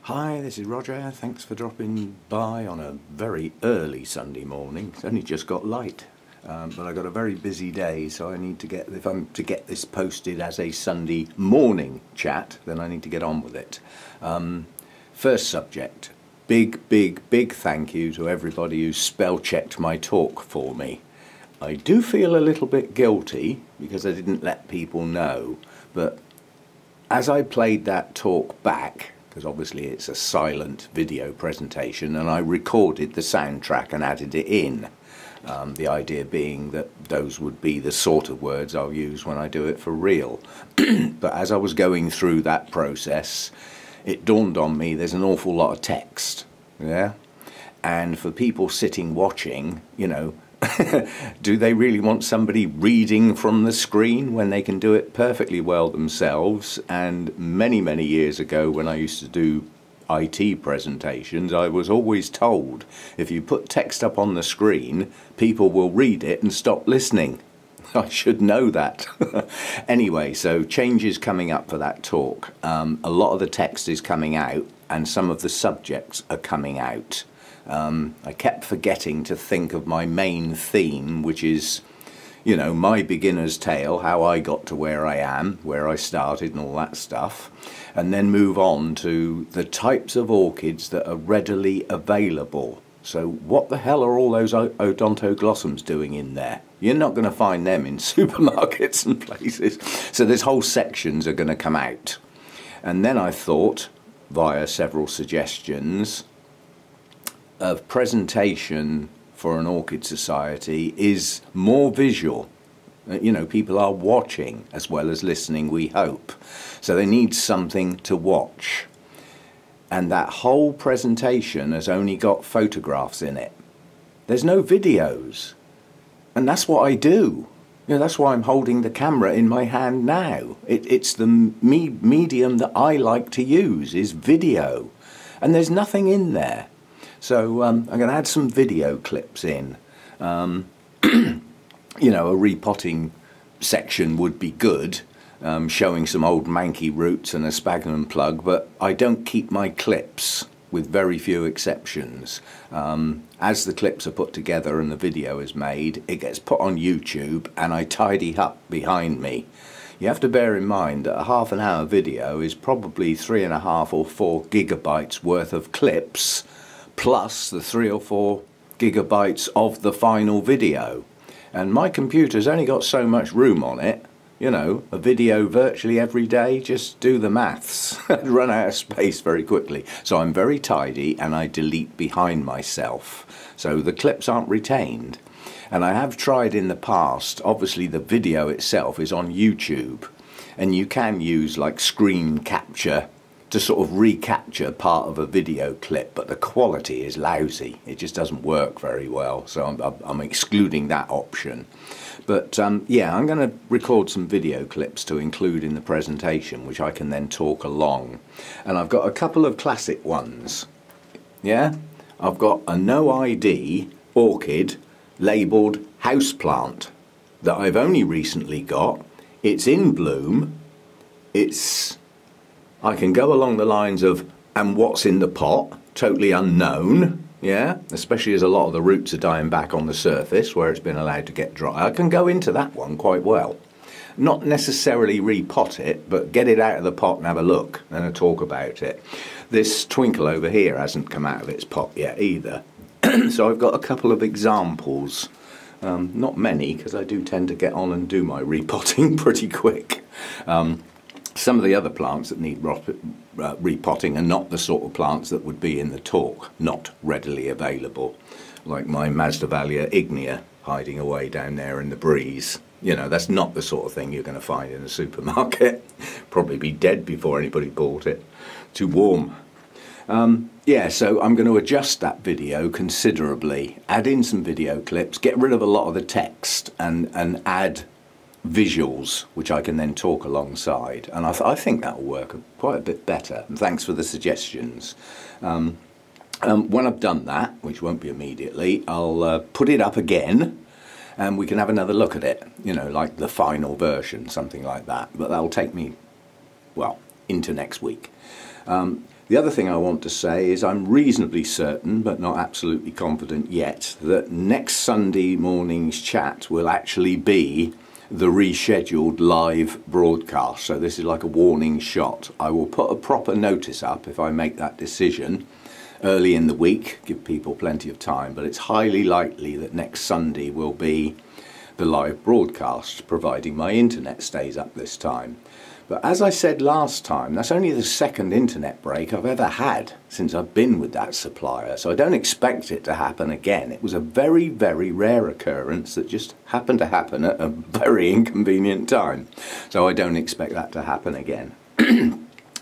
Hi, this is Roger. Thanks for dropping by on a very early Sunday morning. It's only just got light, but I got a very busy day, so I need to get, if I'm to get this posted as a Sunday morning chat, then I need to get on with it. First subject, big thank you to everybody who spell checked my talk for me. I do feel a little bit guilty because I didn't let people know, but as I played that talk back, because obviously it's a silent video presentation, and I recorded the soundtrack and added it in. The idea being that those would be the sort of words I'll use when I do it for real. But as I was going through that process, it dawned on me there's an awful lot of text, yeah? And for people sitting watching, you know, do they really want somebody reading from the screen when they can do it perfectly well themselves? And many years ago, when I used to do IT presentations, I was always told if you put text up on the screen, people will read it and stop listening. I should know that. Anyway, so changes coming up for that talk. A lot of the text is coming out and some of the subjects are coming out. I kept forgetting to think of my main theme, which is, you know, my beginner's tale, how I got to where I am, where I started and all that stuff, and then move on to the types of orchids that are readily available. So what the hell are all those odontoglossums doing in there? You're not going to find them in supermarkets and places. So there's whole sections are going to come out. And then I thought, via several suggestions, of presentation for an orchid society is more visual. You know, people are watching as well as listening, we hope. So they need something to watch. And that whole presentation has only got photographs in it. There's no videos. And that's what I do. You know, that's why I'm holding the camera in my hand now. It's the medium that I like to use, is video. And there's nothing in there. So I'm going to add some video clips in. You know, a repotting section would be good, showing some old manky roots and a sphagnum plug, but I don't keep my clips, with very few exceptions. As the clips are put together and the video is made, it gets put on YouTube and I tidy up behind me. You have to bear in mind that a half an hour video is probably 3.5 or 4 gigabytes worth of clips, plus the 3 or 4 gigabytes of the final video. And my computer's only got so much room on it, you know, a video virtually every day, just do the maths. I'd run out of space very quickly. So I'm very tidy and I delete behind myself. So the clips aren't retained. And I have tried in the past, obviously the video itself is on YouTube, and you can use like screen capture to sort of recapture part of a video clip, but the quality is lousy. It just doesn't work very well, so I'm excluding that option. But yeah, I'm going to record some video clips to include in the presentation, which I can then talk along. And I've got a couple of classic ones. Yeah, I've got a no ID orchid labelled houseplant that I've only recently got. It's in bloom. I can go along the lines of, and what's in the pot? Totally unknown, yeah? Especially as a lot of the roots are dying back on the surface where it's been allowed to get dry. I can go into that one quite well. Not necessarily repot it, but get it out of the pot and have a look and a talk about it. This twinkle over here hasn't come out of its pot yet either. So I've got a couple of examples. Not many, because I do tend to get on and do my repotting pretty quick. Some of the other plants that need repotting are not the sort of plants that would be in the talk, not readily available, like my Masdevallia ignea hiding away down there in the breeze. You know, that's not the sort of thing you're going to find in a supermarket. Probably be dead before anybody bought it. Too warm. Yeah, so I'm going to adjust that video considerably, add in some video clips, get rid of a lot of the text and add visuals, which I can then talk alongside, and I think that will work quite a bit better. And thanks for the suggestions. When I've done that, which won't be immediately, I'll put it up again and we can have another look at it, you know, like the final version, something like that. But that'll take me, well, into next week. The other thing I want to say is I'm reasonably certain, but not absolutely confident yet, that next Sunday morning's chat will actually be the rescheduled live broadcast. So this is like a warning shot. I will put a proper notice up if I make that decision early in the week, give people plenty of time, but it's highly likely that next Sunday will be the live broadcast, providing my internet stays up this time. But as I said last time, that's only the second internet break I've ever had since I've been with that supplier, so I don't expect it to happen again. It was a very, very rare occurrence that just happened to happen at a very inconvenient time, so I don't expect that to happen again.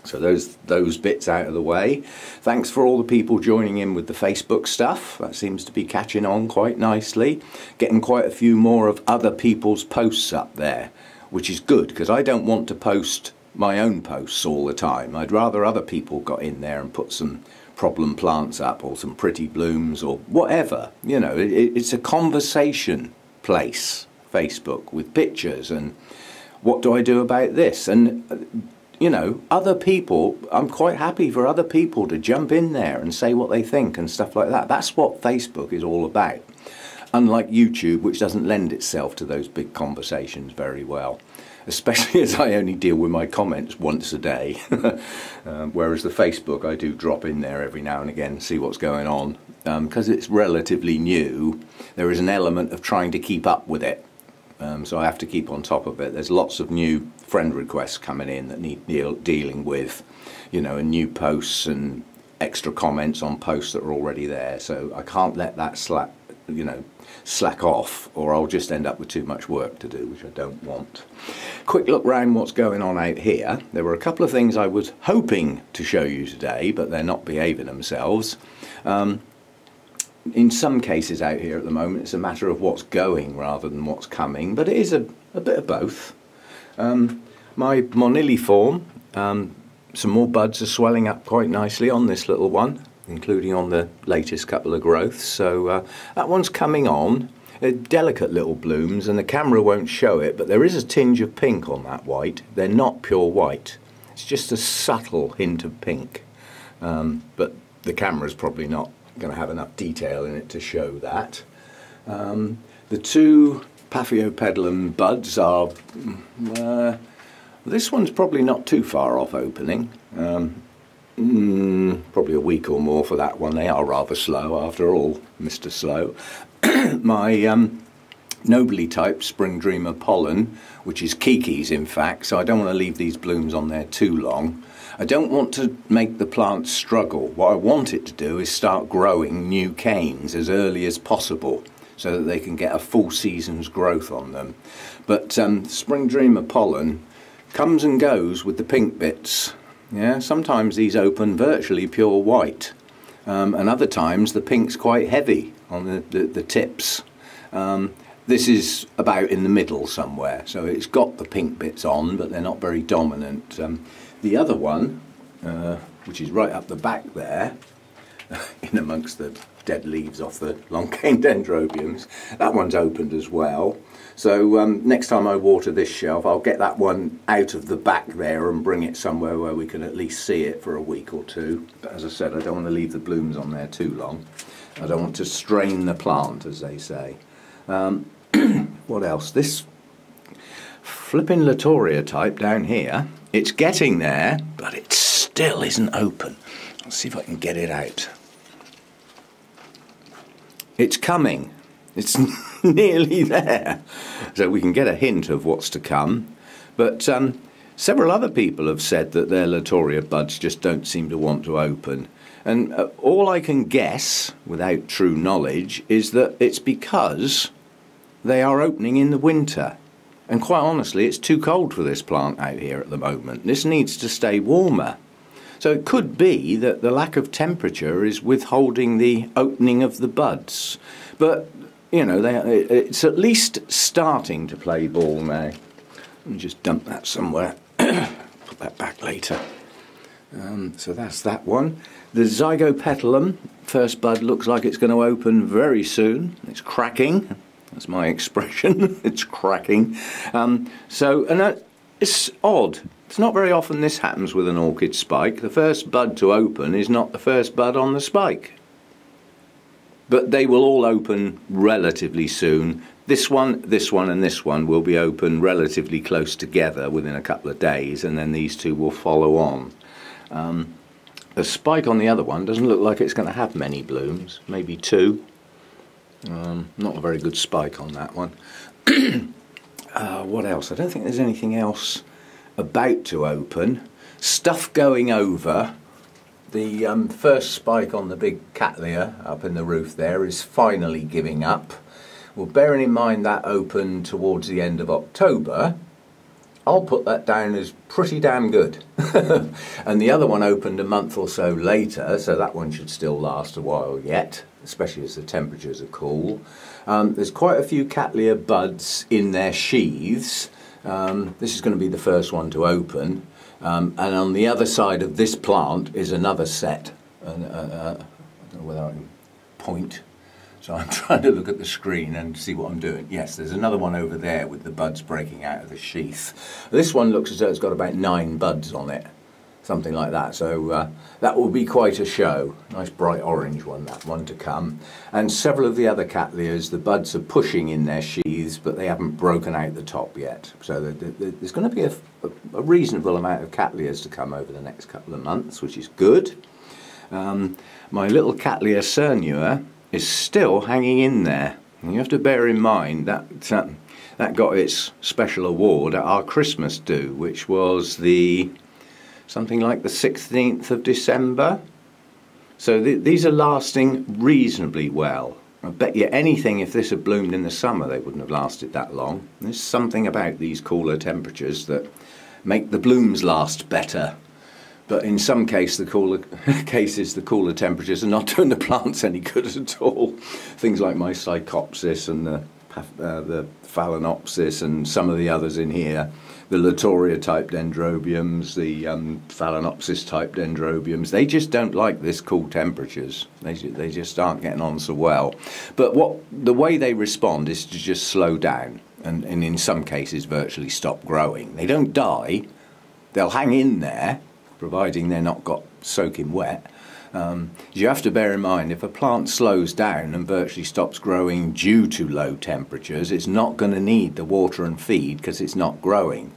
So those bits out of the way. Thanks for all the people joining in with the Facebook stuff. That seems to be catching on quite nicely. Getting quite a few more of other people's posts up there, which is good, because I don't want to post my own posts all the time. I'd rather other people got in there and put some problem plants up or some pretty blooms or whatever. You know, it's a conversation place, Facebook, with pictures and what do I do about this? And you know, other people, I'm quite happy for other people to jump in there and say what they think and stuff like that. That's what Facebook is all about. Unlike YouTube, which doesn't lend itself to those big conversations very well, especially as I only deal with my comments once a day. Whereas the Facebook, I do drop in there every now and again, see what's going on. Because it's relatively new, there is an element of trying to keep up with it. So I have to keep on top of it. There's lots of new friend requests coming in that need dealing with, you know, and new posts and extra comments on posts that are already there. So I can't let that slack off, or I'll just end up with too much work to do, which I don't want. Quick look round what's going on out here. There were a couple of things I was hoping to show you today, but they're not behaving themselves. In some cases out here at the moment, it's a matter of what's going rather than what's coming, but it is a bit of both. My moniliform, some more buds are swelling up quite nicely on this little one, including on the latest couple of growths. So that one's coming on. They're delicate little blooms, and the camera won't show it, but there is a tinge of pink on that white. They're not pure white. It's just a subtle hint of pink. But the camera's probably not going to have enough detail in it to show that. The two Paphiopedilum buds are, this one's probably not too far off opening. Probably a week or more for that one. They are rather slow after all, Mr. Slow. My nobly typed Spring Dreamer pollen, which is Kiki's in fact, so I don't want to leave these blooms on there too long. I don't want to make the plant struggle. What I want it to do is start growing new canes as early as possible so that they can get a full season's growth on them. But Spring Dreamer pollen comes and goes with the pink bits. Yeah, sometimes these open virtually pure white, and other times the pink's quite heavy on the tips. This is about in the middle somewhere, so it's got the pink bits on, but they're not very dominant. The other one, which is right up the back there, in amongst the dead leaves off the long cane dendrobiums, that one's opened as well. So next time I water this shelf, I'll get that one out of the back there and bring it somewhere where we can at least see it for a week or two. But as I said, I don't want to leave the blooms on there too long. I don't want to strain the plant, as they say. What else? This flipping Latoria type down here, it's getting there, but it still isn't open. Let's see if I can get it out. It's coming. It's nearly there. So we can get a hint of what's to come. But several other people have said that their Latoria buds just don't seem to want to open. And all I can guess, without true knowledge, is that it's because they are opening in the winter. And quite honestly, it's too cold for this plant out here at the moment. This needs to stay warmer. So it could be that the lack of temperature is withholding the opening of the buds. But, you know, it's at least starting to play ball now. Let me just dump that somewhere. Put that back later. So that's that one. The Zygopetalum, first bud, looks like it's going to open very soon. It's cracking. That's my expression. It's cracking. It's odd. It's not very often this happens with an orchid spike. The first bud to open is not the first bud on the spike. But they will all open relatively soon. This one, and this one will be open relatively close together within a couple of days, and then these two will follow on. The spike on the other one doesn't look like it's going to have many blooms, maybe 2. Not a very good spike on that one. What else? I don't think there's anything else about to open. Stuff going over. The first spike on the big cattleya up in the roof there is finally giving up. Well, bearing in mind that opened towards the end of October, I'll put that down as pretty damn good. And the other one opened a month or so later, so that one should still last a while yet, especially as the temperatures are cool. There's quite a few cattleya buds in their sheaths. This is going to be the first one to open. And on the other side of this plant is another set. I don't know whether I can point. So I'm trying to look at the screen and see what I'm doing. Yes, there's another one over there with the buds breaking out of the sheath. This one looks as though it's got about 9 buds on it. Something like that. So that will be quite a show. Nice bright orange one, that one to come. And several of the other cattleyas, the buds are pushing in their sheaths, but they haven't broken out the top yet. So there's going to be a reasonable amount of cattleyas to come over the next couple of months, which is good. My little Cattleya cernua is still hanging in there. And you have to bear in mind that that got its special award at our Christmas do, which was something like the 16th of December. So these are lasting reasonably well. I bet you anything if this had bloomed in the summer they wouldn't have lasted that long. There's something about these cooler temperatures that make the blooms last better. But in some cases the cooler temperatures are not doing the plants any good at all. Things like my Psychopsis and the Phalaenopsis and some of the others in here, the Latoria type dendrobiums, the Phalaenopsis type dendrobiums, they just don't like this cool temperatures. They just aren't getting on so well. But the way they respond is to just slow down and in some cases virtually stop growing. They don't die, they'll hang in there, providing they're not got soaking wet. You have to bear in mind, if a plant slows down and virtually stops growing due to low temperatures, it's not going to need the water and feed because it's not growing.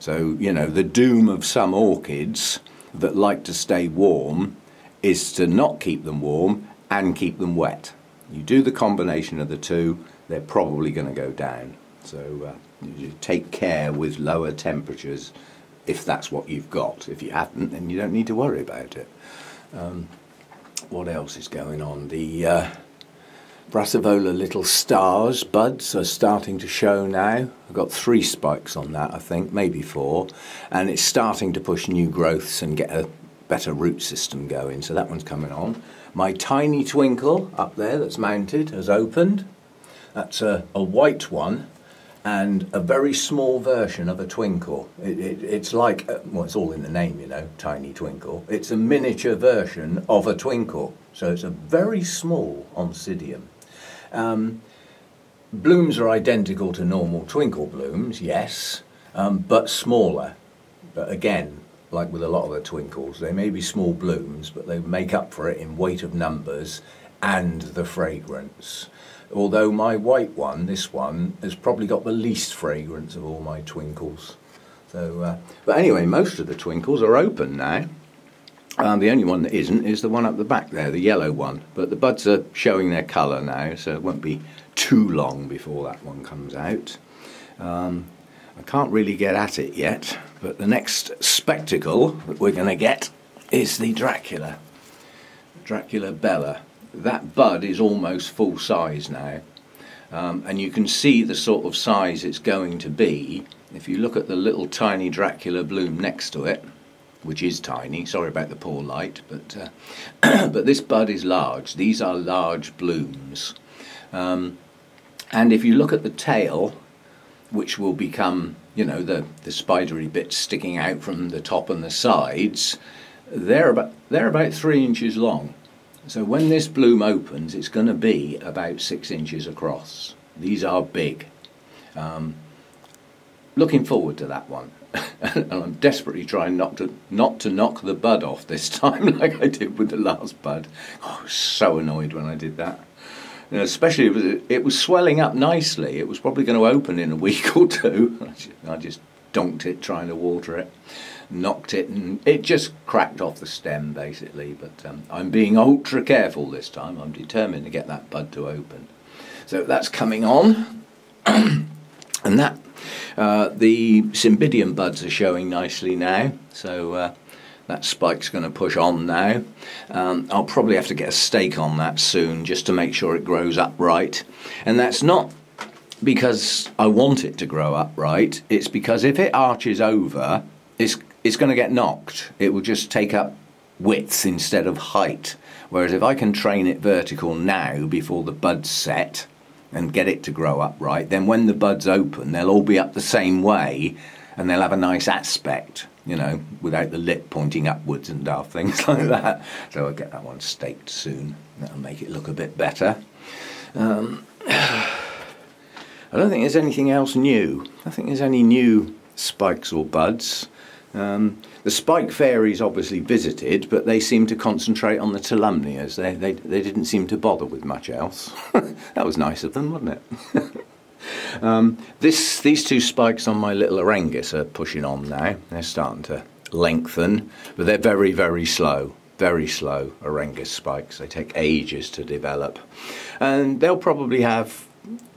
So, you know, the doom of some orchids that like to stay warm is to not keep them warm and keep them wet. You do the combination of the two, they're probably going to go down. So you take care with lower temperatures if that's what you've got. If you haven't, then you don't need to worry about it. What else is going on? The Brassivola little stars buds are starting to show now. I've got 3 spikes on that, I think, maybe 4, and it's starting to push new growths and get a better root system going, so that one's coming on. My tiny twinkle up there that's mounted has opened. That's a white one and a very small version of a twinkle. It's like, well, it's all in the name, you know, tiny twinkle. It's a miniature version of a twinkle, so it's a very small oncidium. Blooms are identical to normal twinkle blooms, yes, but smaller. But again, like with a lot of the twinkles, they may be small blooms, but they make up for it in weight of numbers and the fragrance. Although my white one, this one, has probably got the least fragrance of all my twinkles. So, but anyway, most of the twinkles are open now. The only one that isn't is the one up the back there, the yellow one. But the buds are showing their colour now, so it won't be too long before that one comes out. I can't really get at it yet, but the next spectacle that we're going to get is the Dracula Bella. That bud is almost full size now, and you can see the sort of size it's going to be if you look at the little tiny Dracula bloom next to it, which is tiny. Sorry about the poor light, but but this bud is large. These are large blooms, and if you look at the tail, which will become, you know, the spidery bits sticking out from the top and the sides, they're about 3 inches long. So when this bloom opens, it's going to be about 6 inches across. These are big. Looking forward to that one. and I'm desperately trying not to knock the bud off this time like I did with the last bud. Oh, I was so annoyed when I did that. You know, especially it was swelling up nicely. It was probably going to open in a week or two. I just donked it trying to water it, knocked it, and it just cracked off the stem basically. But I'm being ultra careful this time. I'm determined to get that bud to open. So that's coming on. And that the Cymbidium buds are showing nicely now, so that spike's going to push on now. I'll probably have to get a stake on that soon just to make sure it grows upright. And that's not because I want it to grow upright, it's because if it arches over, it's going to get knocked. It will just take up width instead of height. Whereas if I can train it vertical now before the buds set, and get it to grow upright, then when the buds open, they'll all be up the same way, and they'll have a nice aspect, you know, without the lip pointing upwards and daft things like that. So I'll get that one staked soon. That'll make it look a bit better. I don't think there's anything else new. I think there's any new spikes or buds. The spike fairies obviously visited, but they seemed to concentrate on the Tolumnias. They didn't seem to bother with much else. That was nice of them, wasn't it? These two spikes on my little Orangus are pushing on now. They're starting to lengthen, but they're very, very slow. Very slow Orangus spikes. They take ages to develop. And they'll probably have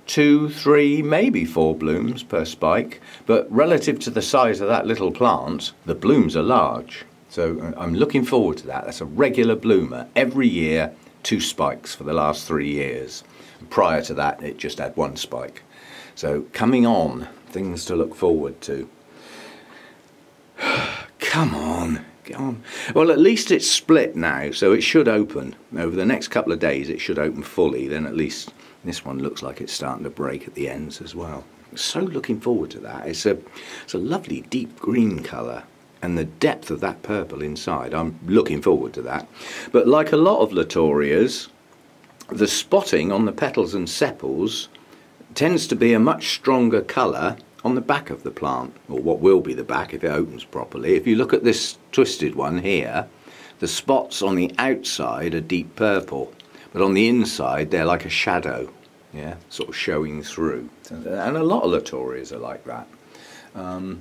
2, 3, maybe 4 blooms per spike, but relative to the size of that little plant, the blooms are large. So I'm looking forward to that. That's a regular bloomer. Every year, 2 spikes for the last 3 years. Prior to that, it just had 1 spike. So coming on, things to look forward to. Come on. Go on. Well, at least it's split now, so it should open. Over the next couple of days, it should open fully. Then at least this one looks like it's starting to break at the ends as well. So looking forward to that. It's a lovely deep green colour, and the depth of that purple inside, I'm looking forward to that. But like a lot of Latorias, the spotting on the petals and sepals tends to be a much stronger colour on the back of the plant, or what will be the back if it opens properly. If you look at this twisted one here, the spots on the outside are deep purple, but on the inside they're like a shadow, yeah, sort of showing through. And a lot of Latorias are like that. I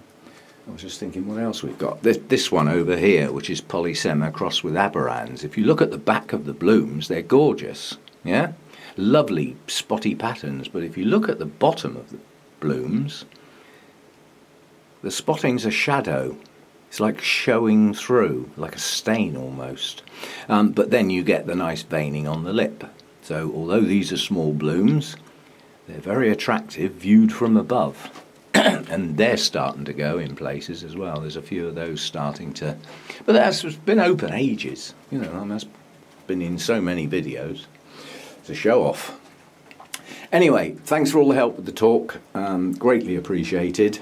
was just thinking what else we've got. This one over here, which is Polysema crossed with Aberrans. If you look at the back of the blooms, they're gorgeous, yeah? Lovely spotty patterns, but if you look at the bottom of the blooms, the spotting's a shadow. It's like showing through, like a stain almost. But then you get the nice veining on the lip. So although these are small blooms, they're very attractive viewed from above. And they're starting to go in places as well. There's a few of those starting to... But that's been open ages. You know, I mean, that's been in so many videos. It's a show off. Anyway, thanks for all the help with the talk. Greatly appreciated.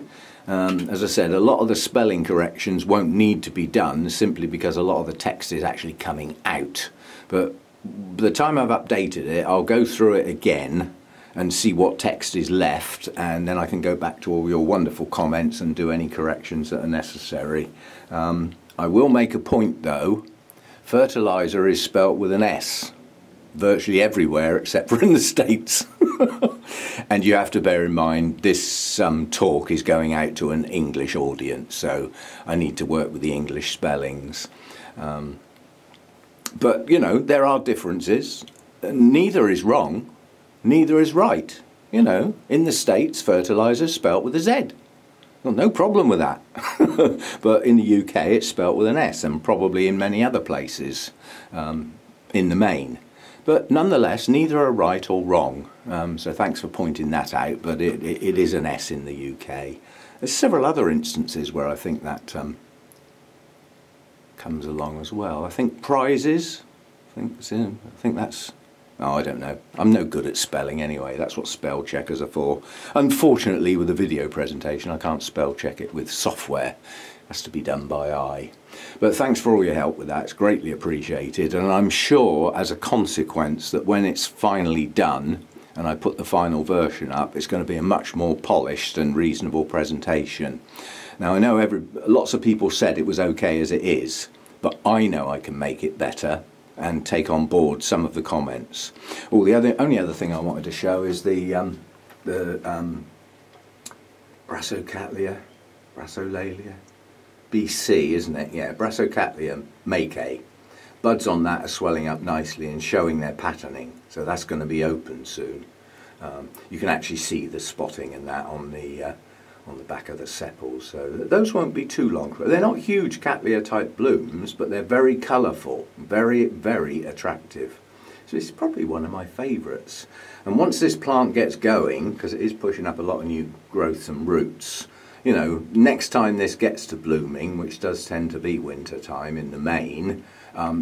As I said, a lot of the spelling corrections won't need to be done simply because a lot of the text is actually coming out. But by the time I've updated it, I'll go through it again and see what text is left, and then I can go back to all your wonderful comments and do any corrections that are necessary. I will make a point though, fertilizer is spelt with an S. Virtually everywhere except for in the States. And you have to bear in mind this talk is going out to an English audience, so I need to work with the English spellings. But you know, there are differences. Neither is wrong, neither is right. You know, in the States fertilizer is spelt with a Z. Well, no problem with that. But in the UK it's spelt with an S, and probably in many other places in the main. But nonetheless, neither are right or wrong. So thanks for pointing that out, but it is an S in the UK. There's several other instances where I think that comes along as well. I think prizes, I think that's... Oh, I don't know. I'm no good at spelling anyway. That's what spell checkers are for. Unfortunately, with a video presentation, I can't spell check it with software. It has to be done by eye. But thanks for all your help with that. It's greatly appreciated. And I'm sure, as a consequence, that when it's finally done and I put the final version up, it's going to be a much more polished and reasonable presentation. Now I know lots of people said it was okay as it is, but I know I can make it better and take on board some of the comments. Oh, the only other thing I wanted to show is the Brassicatlia BC, isn't it? Yeah, Brassicatlia Make. Buds on that are swelling up nicely and showing their patterning, so that's going to be open soon. You can actually see the spotting and that on the back of the sepals, so those won't be too long. They're not huge Cattleya type blooms, but they're very colourful, very, very attractive. So it's probably one of my favourites. And once this plant gets going, because it is pushing up a lot of new growth and roots, you know, next time this gets to blooming, which does tend to be winter time in the main,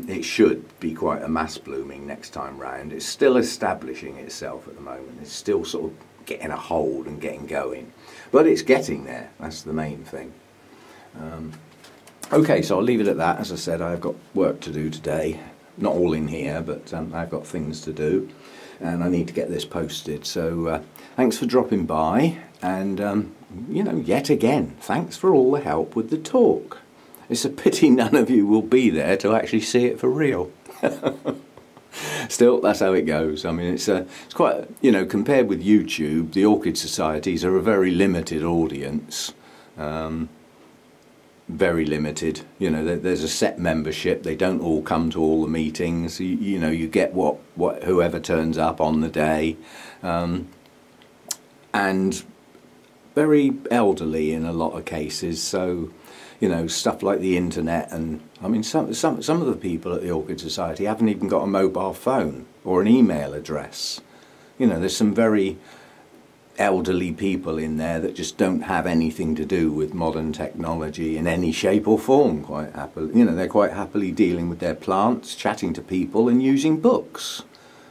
it should be quite a mass blooming next time round. It's still establishing itself at the moment. It's still sort of getting a hold and getting going. But it's getting there, that's the main thing. Okay, so I'll leave it at that. As I said, I've got work to do today. Not all in here, but I've got things to do. And I need to get this posted. So thanks for dropping by. And, you know, yet again, thanks for all the help with the talk. It's a pity none of you will be there to actually see it for real. Still, that's how it goes. I mean, it's quite, you know, compared with YouTube, the Orchid Societies are a very limited audience. Very limited. You know, there's a set membership. They don't all come to all the meetings. You know, you get whoever turns up on the day, and very elderly in a lot of cases. So, you know, stuff like the internet, and I mean, some of the people at the Orchid Society haven't even got a mobile phone or an email address. You know, there's some very elderly people in there that just don't have anything to do with modern technology in any shape or form. Quite happily, you know, they're quite happily dealing with their plants, chatting to people, and using books.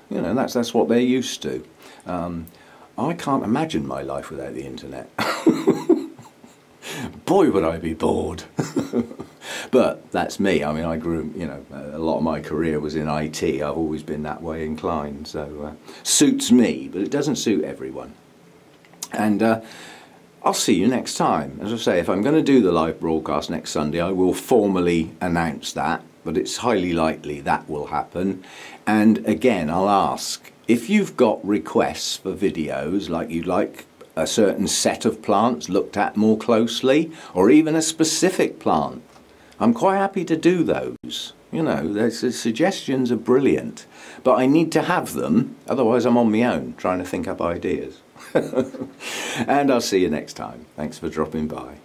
You know, that's what they're used to. I can't imagine my life without the internet. Boy, would I be bored. But that's me. I mean, I grew, you know, a lot of my career was in IT. I've always been that way inclined. So suits me, but it doesn't suit everyone. And I'll see you next time. As I say, if I'm going to do the live broadcast next Sunday, I will formally announce that. But it's highly likely that will happen. And again, I'll ask, if you've got requests for videos, like you'd like a certain set of plants looked at more closely, or even a specific plant, I'm quite happy to do those. You know, the suggestions are brilliant, but I need to have them, otherwise I'm on my own trying to think up ideas. And I'll see you next time. Thanks for dropping by.